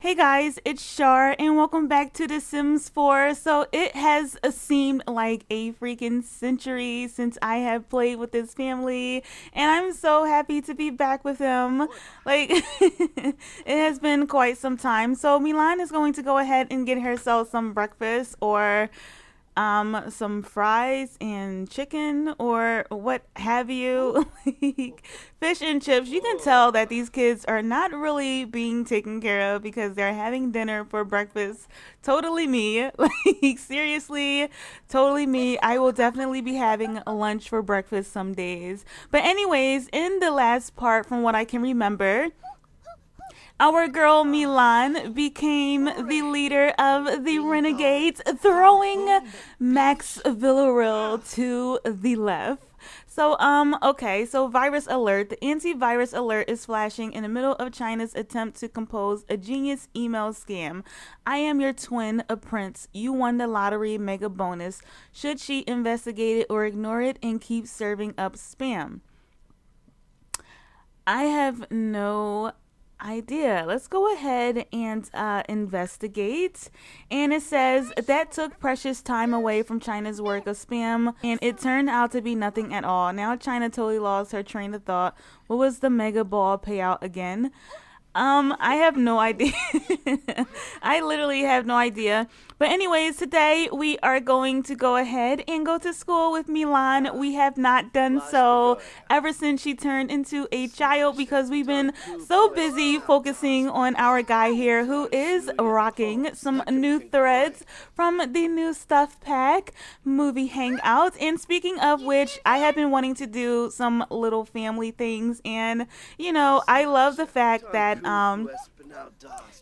Hey guys, it's Shar and welcome back to The Sims 4. So it has seemed like a freaking century since I have played with this family and I'm so happy to be back with him. Like it has been quite some time. So Milan is going to go ahead and get herself some breakfast or some fries and chicken or what have you. Like fish and chips. You can tell that these kids are not really being taken care of because they're having dinner for breakfast. Totally me. Like seriously, totally me. I will definitely be having a lunch for breakfast some days. But anyways, in the last part from what I can remember, our girl Milan became the leader of the Renegades, throwing Max Villarreal to the left. So, okay, so virus alert. The antivirus alert is flashing in the middle of China's attempt to compose a genius email scam. I am your twin, a prince. You won the lottery mega bonus. Should she investigate it or ignore it and keep serving up spam? I have no idea. Let's go ahead and investigate. And it says that took precious time away from China's work of spam, and it turned out to be nothing at all. Now China totally lost her train of thought. What was the mega ball payout again? I have no idea. I literally have no idea. But anyways, today we are going to go ahead and go to school with Milan. We have not done so ever since she turned into a child because we've been so busy focusing on our guy here who is rocking some new threads from the new stuff pack movie hangout. And speaking of which, I have been wanting to do some little family things, and you know, I love the fact that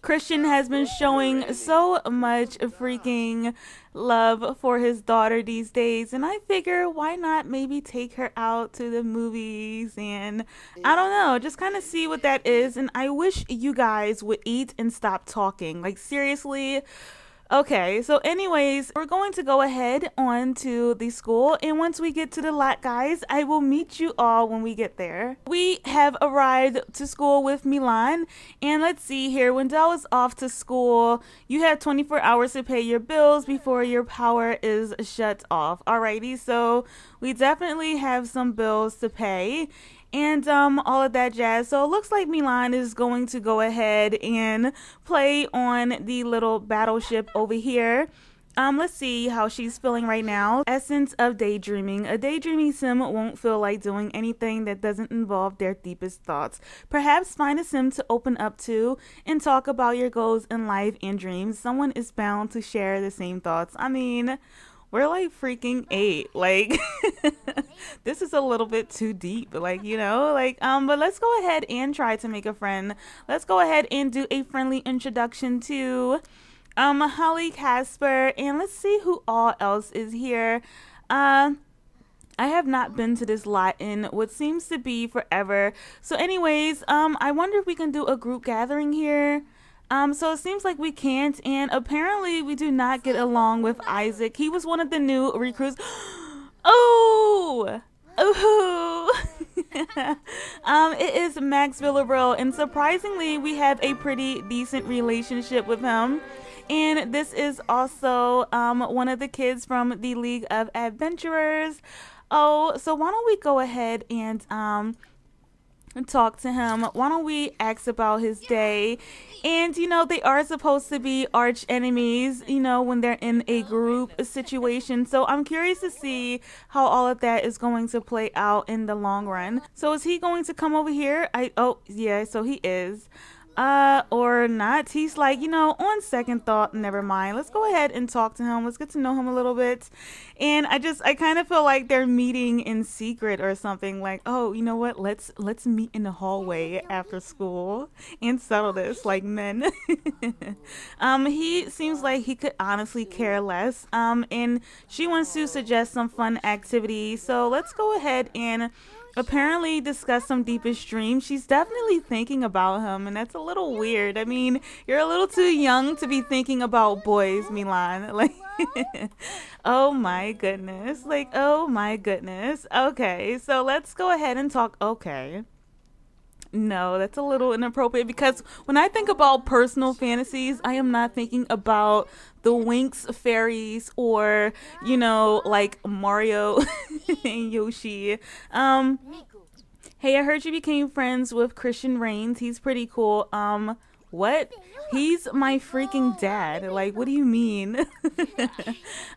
Christian has been showing so much freaking love for his daughter these days, and I figure why not maybe take her out to the movies and I don't know, just kind of see what that is. And I wish you guys would eat and stop talking, like seriously. Okay, so anyways, we're going to go ahead on to the school, and once we get to the lot, guys, I will meet you all when we get there. We have arrived to school with Milan, and let's see here, when Dell is off to school, you have 24 hours to pay your bills before your power is shut off. Alrighty, so we definitely have some bills to pay and all of that jazz. So it looks like Milan is going to go ahead and play on the little battleship over here. Let's see how she's feeling right now. Essence of daydreaming. A daydreaming sim won't feel like doing anything that doesn't involve their deepest thoughts. Perhaps find a sim to open up to and talk about your goals in life and dreams. Someone is bound to share the same thoughts. I mean, we're like freaking 8. Like this is a little bit too deep, like, you know, like but let's go ahead and try to make a friend. Let's go ahead and do a friendly introduction to Holly, Casper, and let's see who all else is here. I have not been to this lot in what seems to be forever. So anyways, I wonder if we can do a group gathering here. So it seems like we can't, and apparently we do not get along with Isaac. He was one of the new recruits. Oh! Oh! It is Max Villarreal, and surprisingly, we have a pretty decent relationship with him. And this is also one of the kids from the League of Adventurers. Oh, so why don't we go ahead and talk to him. Why don't we ask about his day? And you know, they are supposed to be arch enemies, you know, when they're in a group situation. So I'm curious to see how all of that is going to play out in the long run. So is he going to come over here? Oh yeah, so he is. Or not. He's like, you know, on second thought, never mind. Let's go ahead and talk to him. Let's get to know him a little bit. And I kind of feel like they're meeting in secret or something. Like, oh, you know what? Let's meet in the hallway after school and settle this like men. He seems like he could honestly care less. And she wants to suggest some fun activities. So let's go ahead and apparently discuss some deepest dreams. She's definitely thinking about him, and that's a little weird. I mean, you're a little too young to be thinking about boys, Milan. Like, oh my goodness. Like, oh my goodness. Okay, so let's go ahead and talk. Okay. no, that's a little inappropriate because when I think about personal fantasies, I am not thinking about the Winx fairies or, you know, like Mario and Yoshi. Hey, I heard you became friends with Christian Reigns. He's pretty cool. What? He's my freaking dad. Like, what do you mean?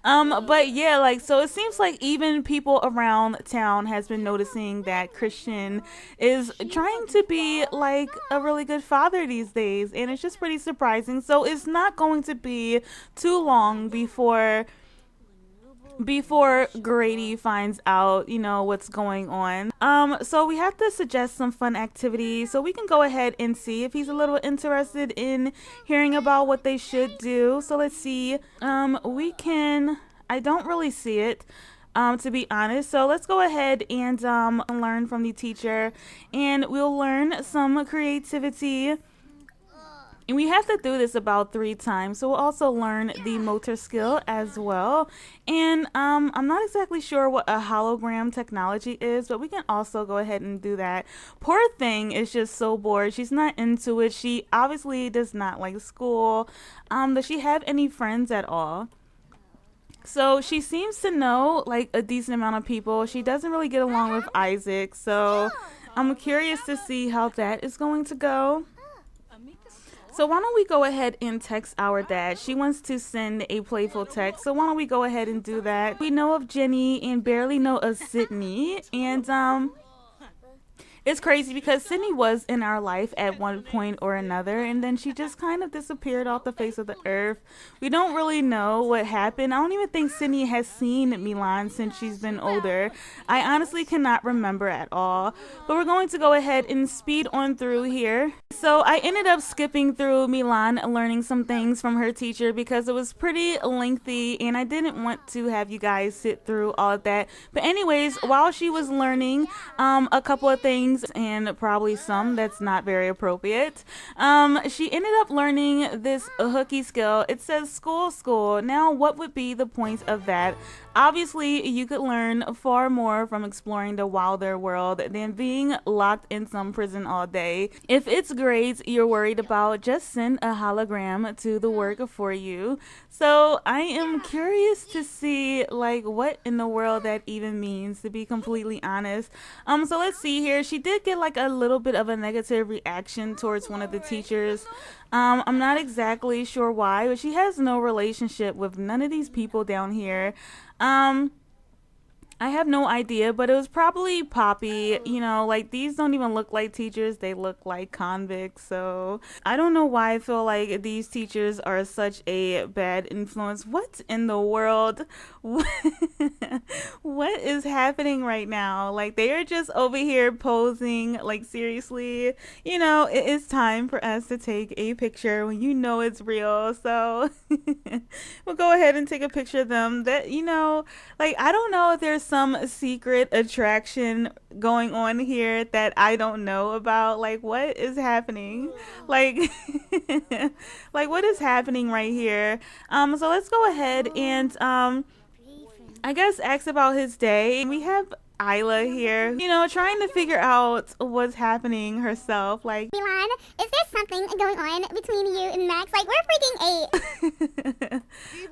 But yeah, like, so it seems like even people around town has been noticing that Christian is trying to be like a really good father these days, and it's just pretty surprising. So it's not going to be too long before Grady finds out, you know, what's going on. So we have to suggest some fun activities so we can go ahead and see if he's a little interested in hearing about what they should do. So let's see. I don't really see it, to be honest. So let's go ahead and learn from the teacher, and we'll learn some creativity. And we have to do this about 3 times, so we'll also learn the motor skill as well. And I'm not exactly sure what a hologram technology is, but we can also go ahead and do that. Poor thing is just so bored. She's not into it. She obviously does not like school. Does she have any friends at all? So she seems to know like a decent amount of people. She doesn't really get along with Isaac, so I'm curious to see how that is going to go. So why don't we go ahead and text our dad? She wants to send a playful text, so why don't we go ahead and do that? We know of Jenny and barely know of Sydney, and it's crazy because Sydney was in our life at one point or another, and then she just kind of disappeared off the face of the earth. We don't really know what happened. I don't even think Sydney has seen Milan since she's been older. I honestly cannot remember at all. But we're going to go ahead and speed on through here. So I ended up skipping through Milan, learning some things from her teacher because it was pretty lengthy, and I didn't want to have you guys sit through all of that. But anyways, while she was learning a couple of things, and probably some that's not very appropriate, she ended up learning this hooky skill. It says school. Now what would be the point of that? Obviously you could learn far more from exploring the wilder world than being locked in some prison all day. If it's grades you're worried about, just send a hologram to the work for you. So I am curious to see like what in the world that even means, to be completely honest. So let's see here. She did get like a little bit of a negative reaction towards one of the teachers. I'm not exactly sure why, but she has no relationship with none of these people down here. I have no idea, but it was probably Poppy. You know, like these don't even look like teachers, they look like convicts. So I don't know why I feel like these teachers are such a bad influence. What in the world? What is happening right now? Like they are just over here posing. Like seriously, you know, it is time for us to take a picture when you know it's real. So we'll go ahead and take a picture of them. That, you know, like I don't know if there's some secret attraction going on here that I don't know about. Like what is happening? Like like what is happening right here? So let's go ahead and I guess ask about his day. We have Isla here, you know, trying to figure out what's happening herself. Like, Milan, is there something going on between you and Max? Like, we're freaking 8.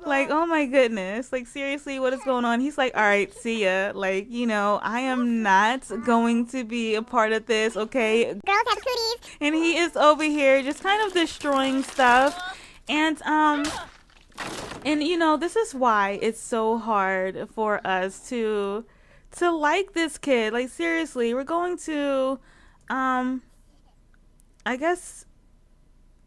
Like, oh my goodness. Like, seriously, what is going on? He's like, all right, see ya. Like, you know, I am not going to be a part of this, okay? Girls have cooties. And he is over here just kind of destroying stuff. And you know, this is why it's so hard for us to like this kid. Like seriously, we're going to I guess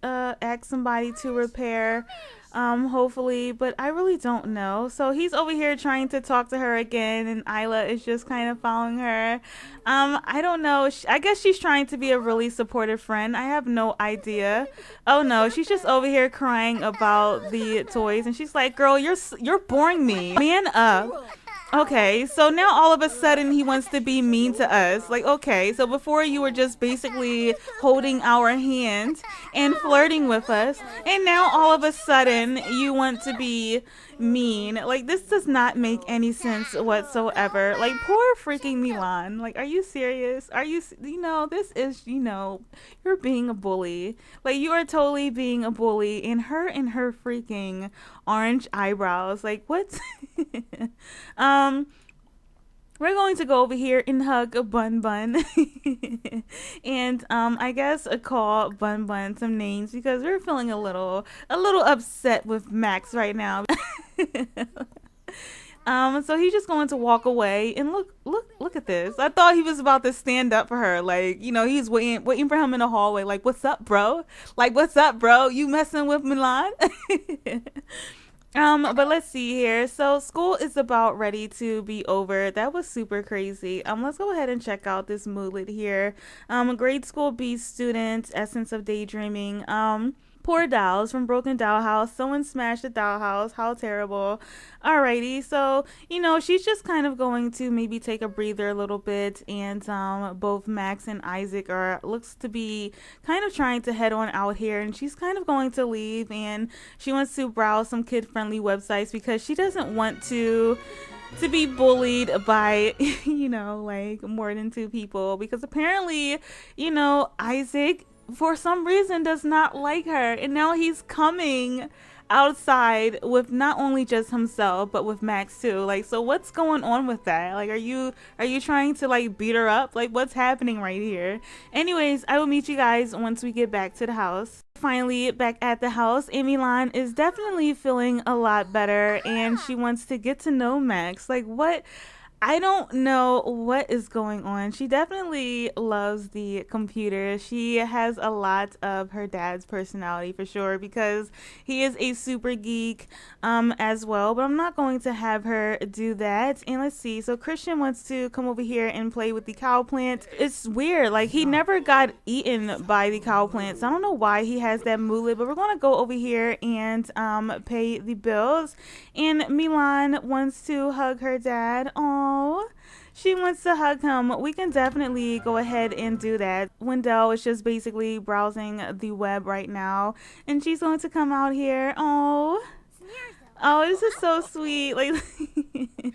ask somebody to repair hopefully, but I really don't know. So he's over here trying to talk to her again, and Isla is just kind of following her. I don't know. I guess she's trying to be a really supportive friend. I have no idea. Oh no, she's just over here crying about the toys, and she's like, girl, you're boring me. Man up. Okay, so now all of a sudden he wants to be mean to us. Like, okay, so before you were just basically holding our hand and flirting with us, and now all of a sudden you want to be mean. Like, this does not make any sense whatsoever. Like, poor freaking Milan. Like, are you serious? This is, you're being a bully. Like, you are totally being a bully, and her freaking orange eyebrows. Like, what? um, we're going to go over here and hug a Bun Bun, and I guess call Bun Bun some names because we're feeling a little upset with Max right now. So he's just going to walk away and look at this. I thought he was about to stand up for her, like he's waiting for him in the hallway, like what's up, bro? Like what's up, bro? You messing with Milan? But let's see here. So school is about ready to be over. That was super crazy. Let's go ahead and check out this moodlet here. Grade school B student, essence of daydreaming. Poor dolls from Broken Doll House. Someone smashed the doll house. How terrible. Alrighty, so she's just kind of going to maybe take a breather a little bit, and both Max and Isaac looks to be kind of trying to head on out here, and she's kind of going to leave, and she wants to browse some kid-friendly websites because she doesn't want to be bullied by like more than two people, because apparently Isaac for some reason does not like her, and now he's coming outside with not only just himself but with Max too. Like, so what's going on with that? Like, are you trying to like beat her up? Like, what's happening right here? Anyways, I will meet you guys once we get back to the house. Finally back at the house, and Milan is definitely feeling a lot better, and she wants to get to know Max. Like, what? I don't know what is going on. She definitely loves the computer. She has a lot of her dad's personality for sure, because he is a super geek as well. But I'm not going to have her do that. And let's see. So Christian wants to come over here and play with the cow plant. It's weird. Like, he never got eaten by the cow plants. I don't know why he has that moodlet, but we're going to go over here and pay the bills. And Milan wants to hug her dad. Aww. She wants to hug him. We can definitely go ahead and do that. Wendell is just basically browsing the web right now, and she's going to come out here. Oh, this is so sweet. Like,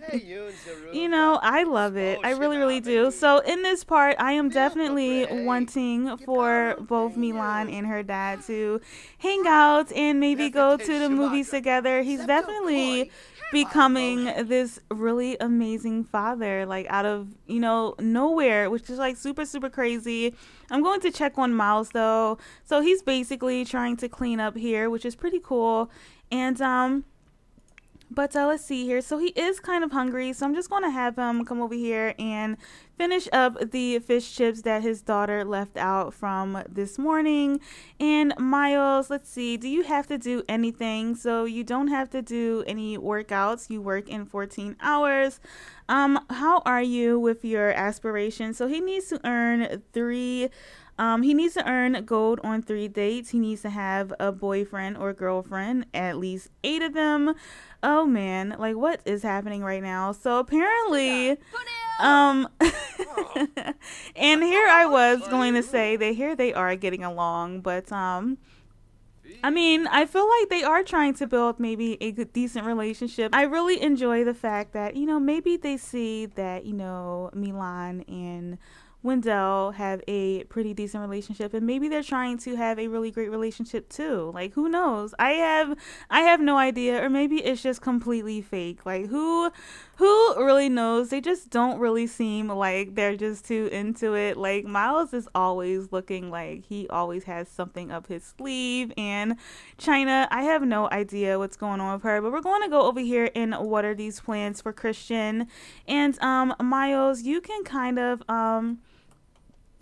I love it. I really, really do. So in this part, I am definitely wanting for both Milan and her dad to hang out and maybe go to the movies together. He's definitely becoming this really amazing father, like out of nowhere, which is like super, super crazy. I'm going to check on Myles though. So he's basically trying to clean up here, which is pretty cool. And but let's see here. So he is kind of hungry, so I'm just going to have him come over here and finish up the fish chips that his daughter left out from this morning. And Myles, let's see, do you have to do anything? So you don't have to do any workouts. You work in 14 hours. How are you with your aspirations? So he needs to earn he needs to earn gold on 3 dates. He needs to have a boyfriend or girlfriend, at least 8 of them. Oh man, like what is happening right now? So apparently, and here I was going to say that here they are getting along, but I mean, I feel like they are trying to build maybe a good, decent relationship. I really enjoy the fact that, maybe they see that, Milan and Wendell have a pretty decent relationship, and maybe they're trying to have a really great relationship too. Like, who knows? I have no idea, or maybe it's just completely fake. Like, who really knows? They just don't really seem like they're just too into it. Like, Myles is always looking like he always has something up his sleeve, and Chyna, I have no idea what's going on with her. But we're going to go over here and water these plants for Christian. And Myles, you can kind of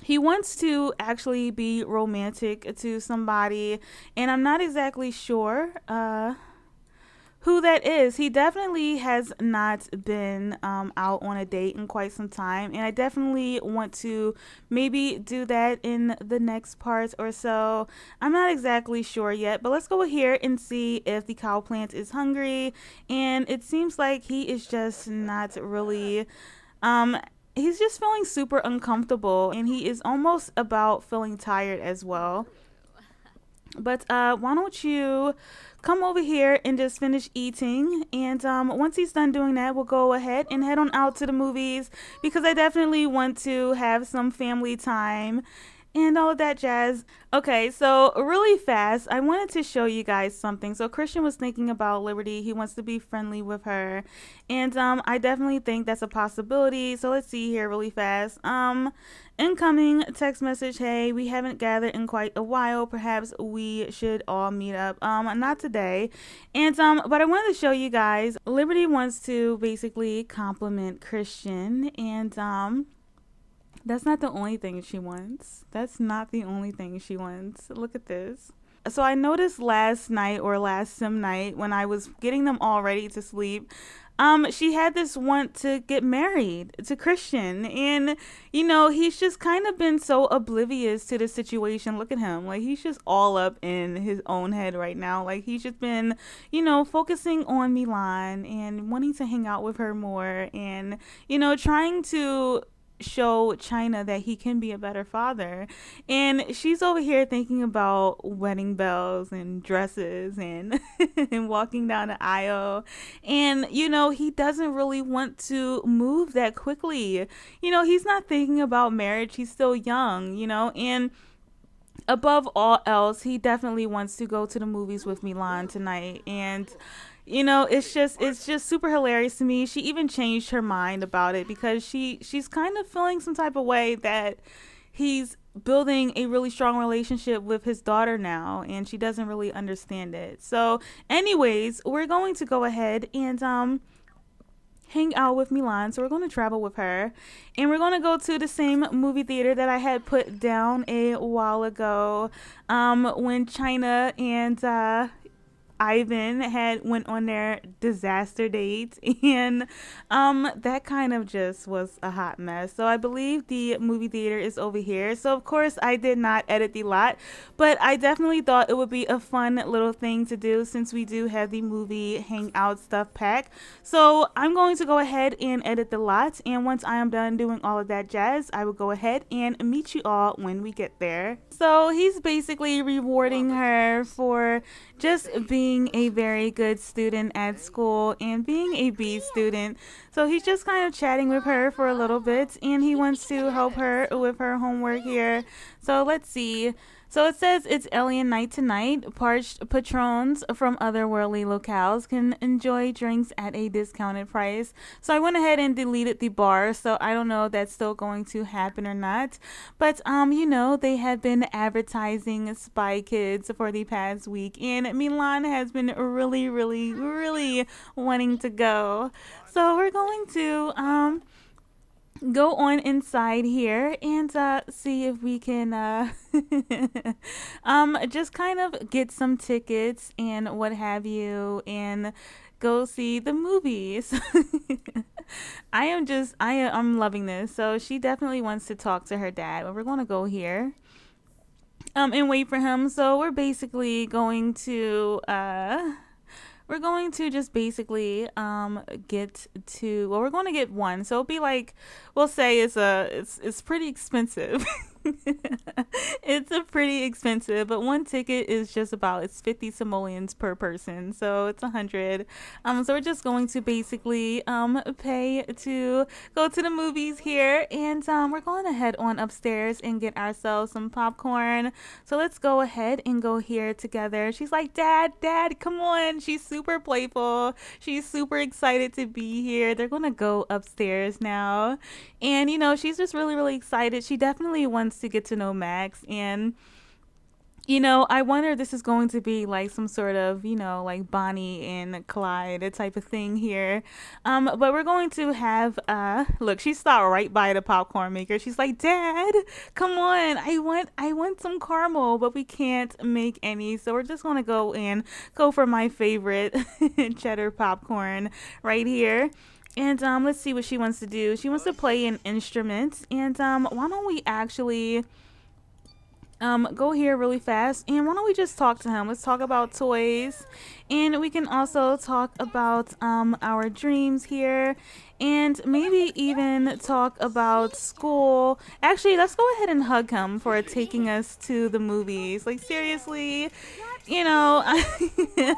he wants to actually be romantic to somebody, and I'm not exactly sure who that is. He definitely has not been out on a date in quite some time, and I definitely want to maybe do that in the next part or so. I'm not exactly sure yet, but let's go here and see if the cow plant is hungry. And it seems like he is just not really. Um, he's just feeling super uncomfortable, and he is almost about feeling tired as well. But why don't you come over here and just finish eating? And once he's done doing that, we'll go ahead and head on out to the movies because I definitely want to have some family time and all of that jazz. Okay, so really fast, I wanted to show you guys something. So Christian was thinking about Liberty. He wants to be friendly with her, and I definitely think that's a possibility. So let's see here really fast. Incoming text message. Hey, we haven't gathered in quite a while. Perhaps we should all meet up. Not today. And but I wanted to show you guys. Liberty wants to basically compliment Christian, and that's not the only thing she wants. That's not the only thing she wants. Look at this. So I noticed last night or last sim night when I was getting them all ready to sleep, she had this want to get married to Christian. And, you know, he's just kind of been so oblivious to the situation. Look at him. Like, he's just all up in his own head right now. Like, he's just been, you know, focusing on Milan and wanting to hang out with her more and, you know, trying to show Chyna that he can be a better father. And she's over here thinking about wedding bells and dresses and and walking down the aisle. And you know, he doesn't really want to move that quickly. You know, he's not thinking about marriage. He's still young, you know, and above all else, he definitely wants to go to the movies with Milan tonight. And you know, it's just super hilarious to me. She even changed her mind about it because she's kind of feeling some type of way that he's building a really strong relationship with his daughter now, and she doesn't really understand it. So anyways, we're going to go ahead and hang out with Milan. So we're going to travel with her, and we're going to go to the same movie theater that I had put down a while ago when Chyna and Ivan had went on their disaster date, and that kind of just was a hot mess. So I believe the movie theater is over here. So of course I did not edit the lot, but I definitely thought it would be a fun little thing to do since we do have the movie hangout stuff pack. So I'm going to go ahead and edit the lot, and once I am done doing all of that jazz, I will go ahead and meet you all when we get there. So he's basically rewarding her for just being a very good student at school and being a B student. So he's just kind of chatting with her for a little bit, and he wants to help her with her homework here. So let's see. So it says it's alien night tonight. Parched patrons from otherworldly locales can enjoy drinks at a discounted price. So I went ahead and deleted the bar. So I don't know if that's still going to happen or not. But you know, they have been advertising Spy Kids for the past week, and Milan has been really, really, really wanting to go. So we're going to go on inside here and see if we can just kind of get some tickets and what have you and go see the movies. I'm loving this. So she definitely wants to talk to her dad, but we're going to go here and wait for him. So we're basically going to just basically get to, well, we're going to get one. So it'll be like, we'll say it's pretty expensive. It's a pretty expensive, but one ticket is just about, it's 50 simoleons per person, so it's 100. So we're just going to basically pay to go to the movies here, and we're going to head on upstairs and get ourselves some popcorn. So let's go ahead and go here together. She's like, Dad, come on. She's super playful. She's super excited to be here. They're gonna go upstairs now, and you know, she's just really, really excited. She definitely wants to get to know Max, and I wonder if this is going to be like some sort of, like Bonnie and Clyde type of thing here. But we're going to have look, she stopped right by the popcorn maker. She's like, "Dad, come on. I want some caramel, but we can't make any. So we're just gonna go for my favorite cheddar popcorn right here." And let's see what she wants to do. She wants to play an instrument. And why don't we actually go here really fast, and why don't we just talk to him? Let's talk about toys, and we can also talk about our dreams here, and maybe even talk about school. Actually, let's go ahead and hug him for taking us to the movies. Like, seriously, I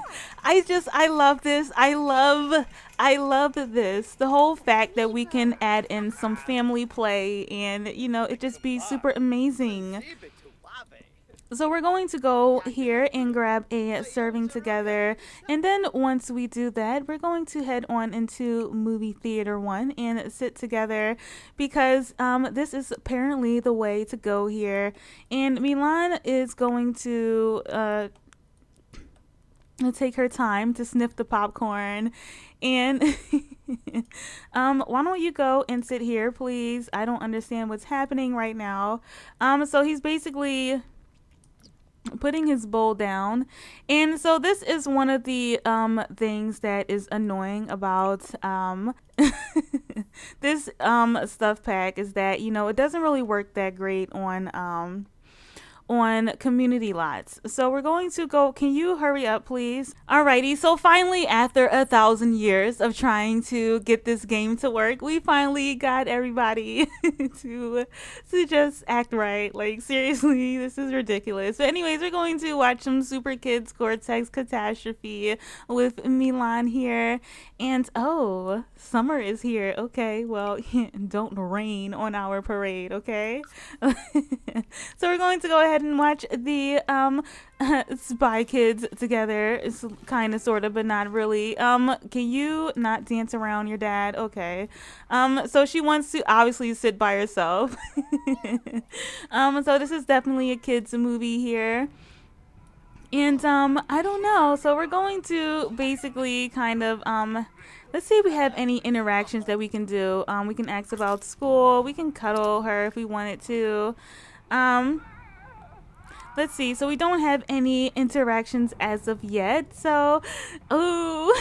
love this. I love this. The whole fact that we can add in some family play, and it just be super amazing. So we're going to go here and grab a serving together, and then once we do that, we're going to head on into movie theater 1 and sit together, because this is apparently the way to go here. And Milan is going to take her time to sniff the popcorn, and why don't you go and sit here, please? I don't understand what's happening right now. So he's basically putting his bowl down, and so this is one of the things that is annoying about this stuff pack, is that it doesn't really work that great on community lots. So we're going to go. Can you hurry up, please? Alrighty, so finally, after 1,000 years of trying to get this game to work, we finally got everybody to just act right. Like, seriously, this is ridiculous. But anyways, we're going to watch some Super Kids Cortex Catastrophe with Milan here. And oh, summer is here. Okay, well, don't rain on our parade, okay? So we're going to go ahead and watch the Spy Kids together. It's kind of, sort of, but not really. Can you not dance around your dad? Okay. So she wants to obviously sit by herself. So this is definitely a kids movie here. And I don't know. So we're going to basically kind of let's see if we have any interactions that we can do. We can ask about school. We can cuddle her if we wanted to. Let's see. So we don't have any interactions as of yet. So, ooh.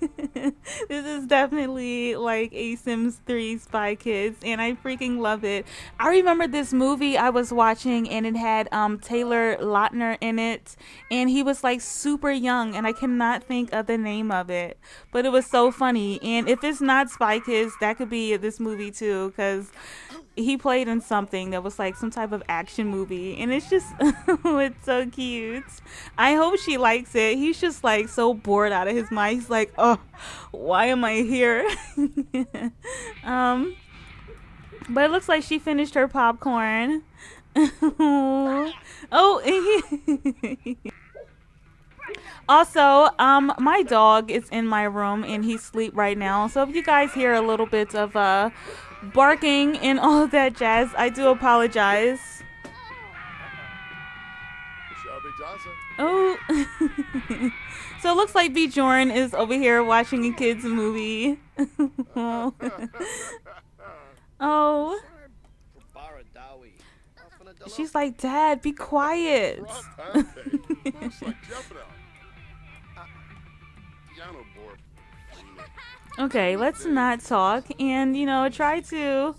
This is definitely like a Sims 3 Spy Kids, and I freaking love it. I remember this movie I was watching, and it had Taylor Lautner in it, and he was like super young, and I cannot think of the name of it, but it was so funny. And if it's not Spy Kids, that could be this movie too, because he played in something that was like some type of action movie, and it's just it's so cute. I hope she likes it. He's just like so bored out of his mind. He's like, oh, why am I here? But it looks like she finished her popcorn. Oh. Also, my dog is in my room, and he's asleep right now, so if you guys hear a little bit of barking and all of that jazz, I do apologize. Oh. So it looks like Bjorn is over here watching a kid's movie. Oh. She's like, Dad, be quiet. Okay, let's not talk and, try to...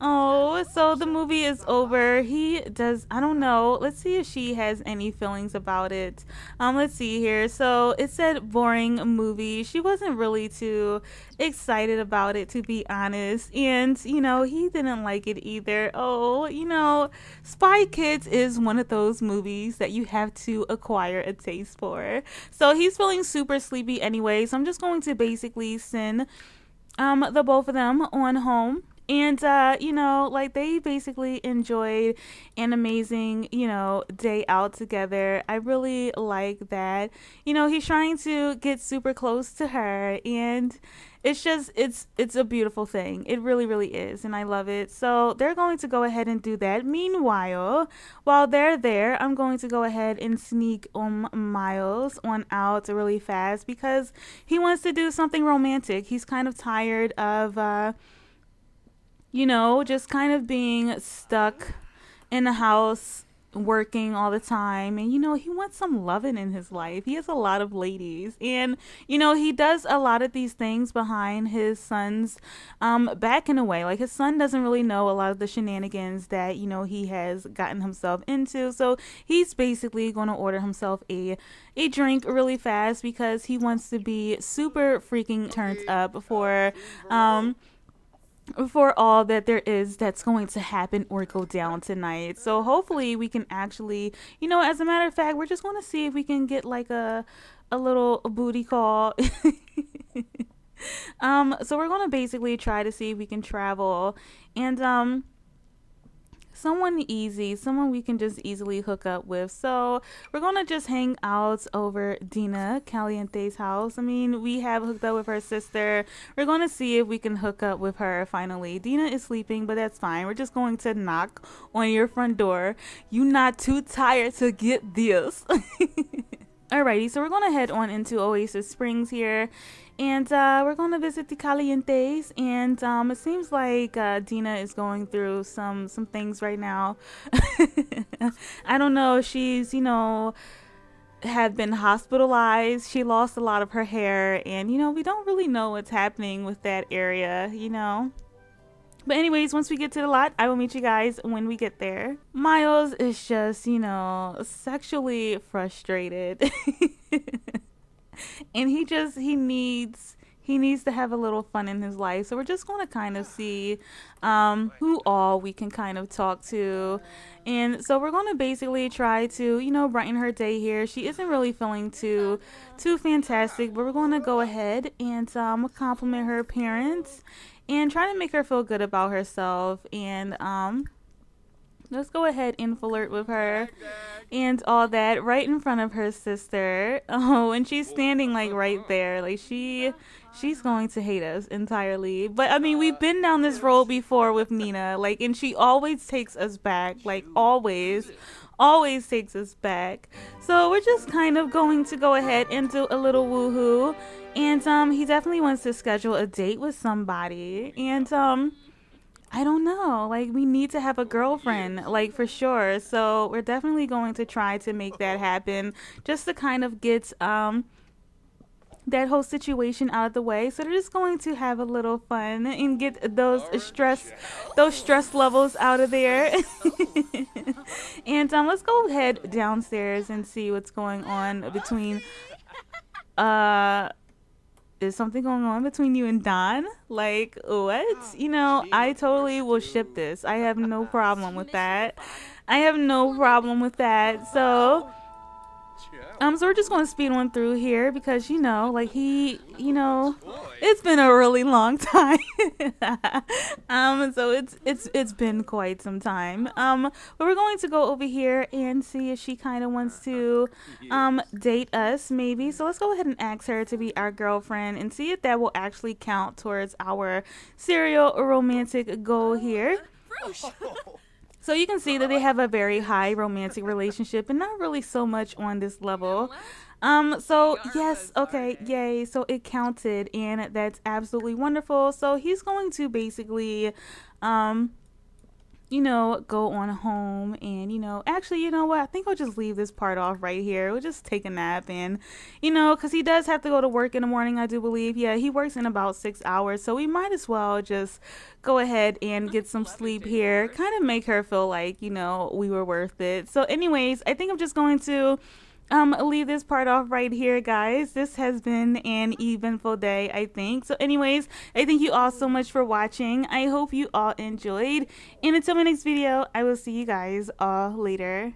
Oh, so the movie is over. He does, I don't know. Let's see if she has any feelings about it. Let's see here. So it said boring movie. She wasn't really too excited about it, to be honest. And, he didn't like it either. Oh, Spy Kids is one of those movies that you have to acquire a taste for. So he's feeling super sleepy anyway. So I'm just going to basically send the both of them on home. And, you know, like they basically enjoyed an amazing, you know, day out together. I really like that. You know, he's trying to get super close to her, and it's just it's a beautiful thing. It really really is, and I love it. So they're going to go ahead and do that. Meanwhile, while they're there, I'm going to go ahead and sneak Myles on out really fast because he wants to do something romantic. He's kind of tired of you know, just kind of being stuck in the house working all the time, and you know he wants some loving in his life. He has a lot of ladies, and you know he does a lot of these things behind his son's back in a way. Like his son doesn't really know a lot of the shenanigans that you know he has gotten himself into, so he's basically going to order himself a drink really fast because he wants to be super freaking turned up for all that there is that's going to happen or go down tonight. So hopefully we can actually, you know, as a matter of fact, we're just going to see if we can get like a little booty call. So we're going to basically try to see if we can travel and someone easy, someone we can just easily hook up with. So we're gonna just hang out over Dina Caliente's house. I mean, we have hooked up with her sister. We're gonna see if we can hook up with her finally. Dina is sleeping, but that's fine. We're just going to knock on your front door. You not too tired to get this? Alrighty, so we're gonna head on into Oasis Springs here, and we're gonna visit the Calientes. And it seems like Dina is going through some things right now. I don't know. She's, you know, have been hospitalized. She lost a lot of her hair, and you know we don't really know what's happening with that area. You know. But anyways, once we get to the lot, I will meet you guys when we get there. Myles is just, you know, sexually frustrated. And he needs to have a little fun in his life. So we're just going to kind of see who all we can kind of talk to. And so we're going to basically try to, you know, brighten her day here. She isn't really feeling too fantastic, but we're going to go ahead and compliment her appearance and try to make her feel good about herself. And let's go ahead and flirt with her and all that right in front of her sister. Oh, and she's standing like right there. Like she's going to hate us entirely. But I mean, we've been down this road before with Nina, like, and she always takes us back, like always takes us back. So we're just kind of going to go ahead and do a little woohoo. And he definitely wants to schedule a date with somebody. And I don't know, like we need to have a girlfriend, like for sure. So we're definitely going to try to make that happen, just to kind of get that whole situation out of the way. So they're just going to have a little fun and get those stress levels out of there. And let's go ahead downstairs and see what's going on between is something going on between you and Don? Like, what? You know, I totally will ship this. I have no problem with that. So we're just going to speed on through here because, you know, like it's been a really long time. So it's been quite some time. But we're going to go over here and see if she kind of wants to date us maybe. So let's go ahead and ask her to be our girlfriend and see if that will actually count towards our serial romantic goal here. So you can see that they have a very high romantic relationship and not really so much on this level. So yes, okay, yay. So it counted and that's absolutely wonderful. So he's going to basically, you know, go on home and, you know, actually, you know what? I think I'll just leave this part off right here. We'll just take a nap and, you know, because he does have to go to work in the morning, I do believe. Yeah, he works in about 6 hours. So we might as well just go ahead and get some sleep here. Kind of make her feel like, you know, we were worth it. So anyways, I think I'm just going to leave this part off right here, guys. This has been an eventful day, I think. So anyways, I thank you all so much for watching. I hope you all enjoyed, and until my next video, I will see you guys all later.